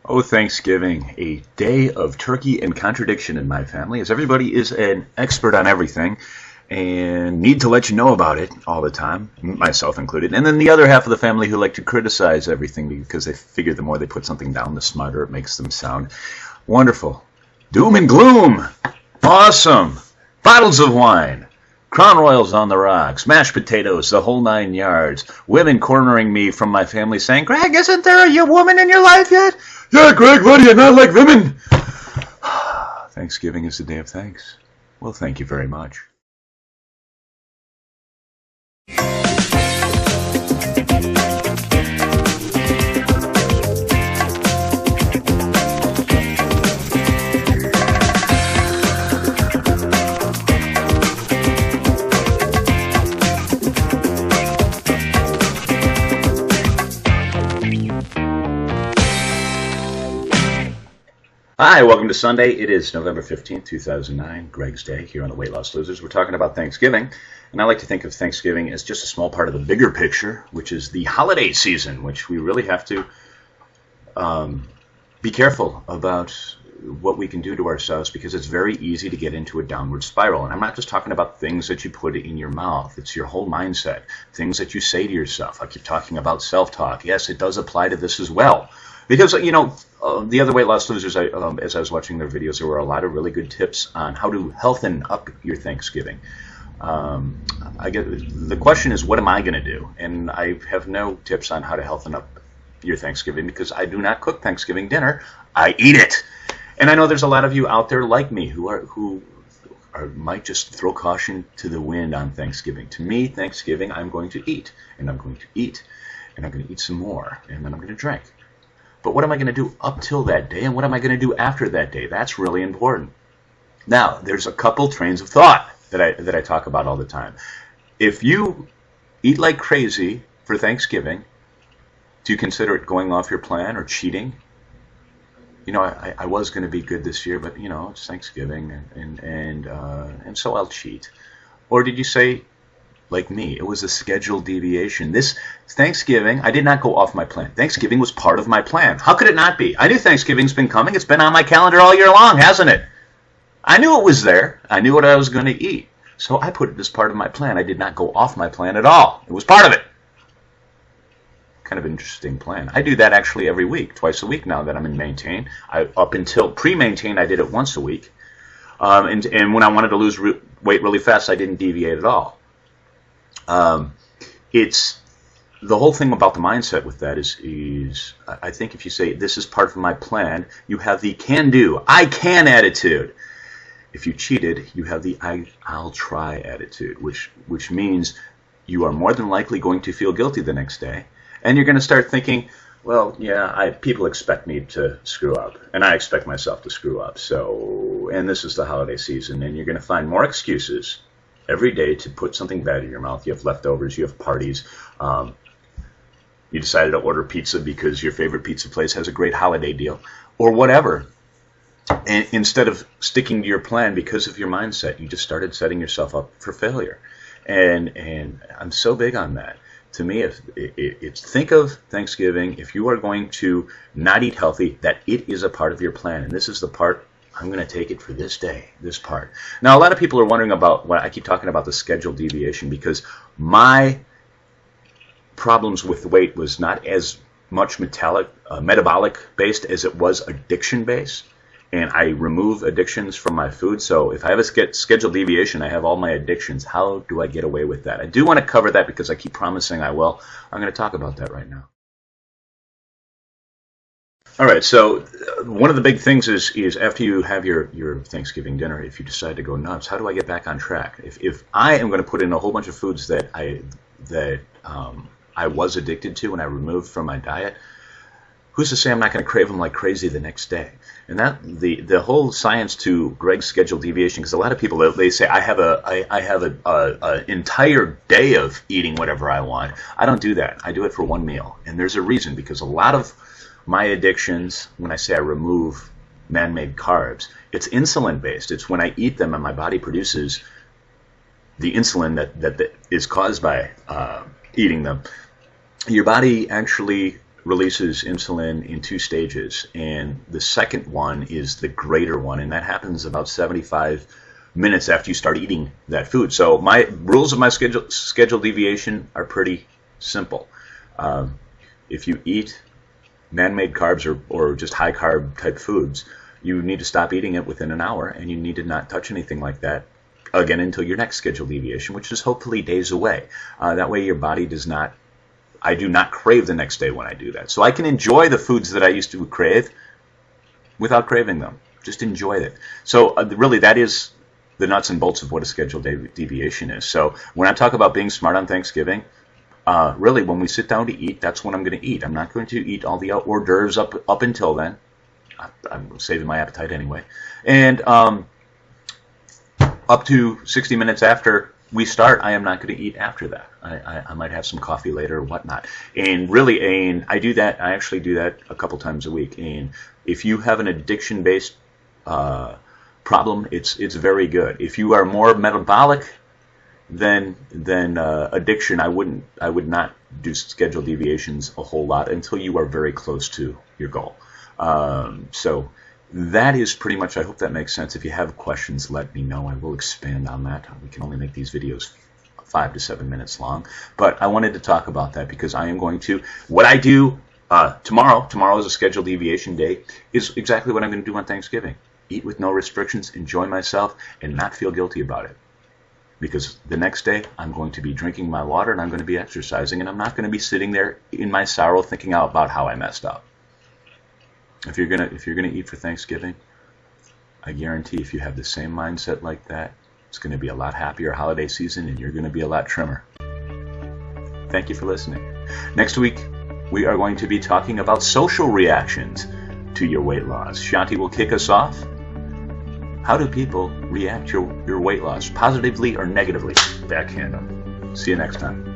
Oh, Thanksgiving, a day of turkey and contradiction in my family, as everybody is an expert on everything and need to let you know about it all the time, myself included. And then the other half of the family who like to criticize everything because they figure the more they put something down, the smarter it makes them sound. Wonderful. Doom and gloom. Awesome. Bottles of wine. Crown Royals on the rocks, mashed potatoes, the whole 9 yards. Women cornering me from my family saying, "Greg, isn't there a woman in your life yet?" "Yeah, Greg, what do you not like women?" Thanksgiving is the day of thanks. Well, thank you very much. Hi, welcome to Sunday. It is November 15th, 2009, Greg's Day here on the Weight Loss Losers. We're talking about Thanksgiving, and I like to think of Thanksgiving as just a small part of the bigger picture, which is the holiday season, which we really have to be careful about what we can do to ourselves, because it's very easy to get into a downward spiral. And I'm not just talking about things that you put in your mouth. It's your whole mindset, things that you say to yourself. I keep talking about self-talk. Yes, it does apply to this as well. Because, the other Weight Loss Losers, as I was watching their videos, there were a lot of really good tips on how to healthen up your Thanksgiving. The question is, what am I going to do? And I have no tips on how to healthen up your Thanksgiving, because I do not cook Thanksgiving dinner. I eat it. And I know there's a lot of you out there like me who might just throw caution to the wind on Thanksgiving. To me, Thanksgiving, I'm going to eat, and I'm going to eat, and I'm going to eat some more, and then I'm going to drink. But what am I going to do up till that day, and what am I going to do after that day? That's really important. Now, there's a couple trains of thought that I talk about all the time. If you eat like crazy for Thanksgiving, do you consider it going off your plan or cheating? I was going to be good this year, but it's Thanksgiving, and so I'll cheat. Or did you say, like me, it was a scheduled deviation? This Thanksgiving, I did not go off my plan. Thanksgiving was part of my plan. How could it not be? I knew Thanksgiving's been coming. It's been on my calendar all year long, hasn't it? I knew it was there. I knew what I was going to eat. So I put it as part of my plan. I did not go off my plan at all. It was part of it. Kind of an interesting plan. I do that actually every week, twice a week now that I'm in Maintain. Up until pre-Maintain, I did it once a week. And when I wanted to lose weight really fast, I didn't deviate at all. It's the whole thing about the mindset with that is I think if you say this is part of my plan, you have the can-do, I can attitude. If you cheated, you have the I'll try attitude, which means you are more than likely going to feel guilty the next day, and you're going to start thinking, well, yeah, people expect me to screw up, and I expect myself to screw up. And this is the holiday season, and you're going to find more excuses every day to put something bad in your mouth. You have leftovers, you have parties, you decided to order pizza because your favorite pizza place has a great holiday deal, or whatever. And instead of sticking to your plan because of your mindset, you just started setting yourself up for failure. And I'm so big on that. To me, think of Thanksgiving, if you are going to not eat healthy, that it is a part of your plan. And this is the part I'm going to take it for this day, this part. Now, a lot of people are wondering about what I keep talking about, the scheduled deviation, because my problems with weight was not as much metabolic based as it was addiction based. And I remove addictions from my food. So if I have a scheduled deviation, I have all my addictions. How do I get away with that? I do want to cover that because I keep promising I will. I'm going to talk about that right now. All right, so one of the big things is after you have your Thanksgiving dinner, if you decide to go nuts, how do I get back on track? If I am going to put in a whole bunch of foods that I was addicted to and I removed from my diet, who's to say I'm not going to crave them like crazy the next day? And that the whole science to Greg's scheduled deviation, because a lot of people, they say I have an entire day of eating whatever I want. I don't do that. I do it for one meal, and there's a reason, because a lot of my addictions, when I say I remove man-made carbs, it's insulin-based. It's when I eat them and my body produces the insulin that is caused by eating them. Your body actually releases insulin in 2 stages, and the second one is the greater one, and that happens about 75 minutes after you start eating that food. So my rules of my schedule deviation are pretty simple. If you eat man-made carbs or just high-carb type foods, you need to stop eating it within an hour, and you need to not touch anything like that again until your next schedule deviation, which is hopefully days away. That way your body does not, I do not crave the next day when I do that. So I can enjoy the foods that I used to crave without craving them. Just enjoy it. So really that is the nuts and bolts of what a schedule deviation is. So when I talk about being smart on Thanksgiving, really when we sit down to eat, that's when I'm going to eat. I'm not going to eat all the hors d'oeuvres up until then. I'm saving my appetite anyway. And up to 60 minutes after we start, I am not going to eat after that. I might have some coffee later or whatnot. And really, and I actually do that a couple times a week. And if you have an addiction-based problem, it's very good. If you are more metabolic than addiction, I would not do schedule deviations a whole lot until you are very close to your goal. So that is pretty much, I hope that makes sense. If you have questions, let me know. I will expand on that. We can only make these videos 5 to 7 minutes long. But I wanted to talk about that because I am going to, what I do tomorrow is a scheduled deviation day, is exactly what I'm going to do on Thanksgiving. Eat with no restrictions, enjoy myself, and not feel guilty about it. Because the next day, I'm going to be drinking my water and I'm going to be exercising, and I'm not going to be sitting there in my sorrow thinking out about how I messed up. If you're gonna eat for Thanksgiving, I guarantee if you have the same mindset like that, it's going to be a lot happier holiday season, and you're going to be a lot trimmer. Thank you for listening. Next week, we are going to be talking about social reactions to your weight loss. Shanti will kick us off. How do people react to your weight loss, positively or negatively? Backhand them. See you next time.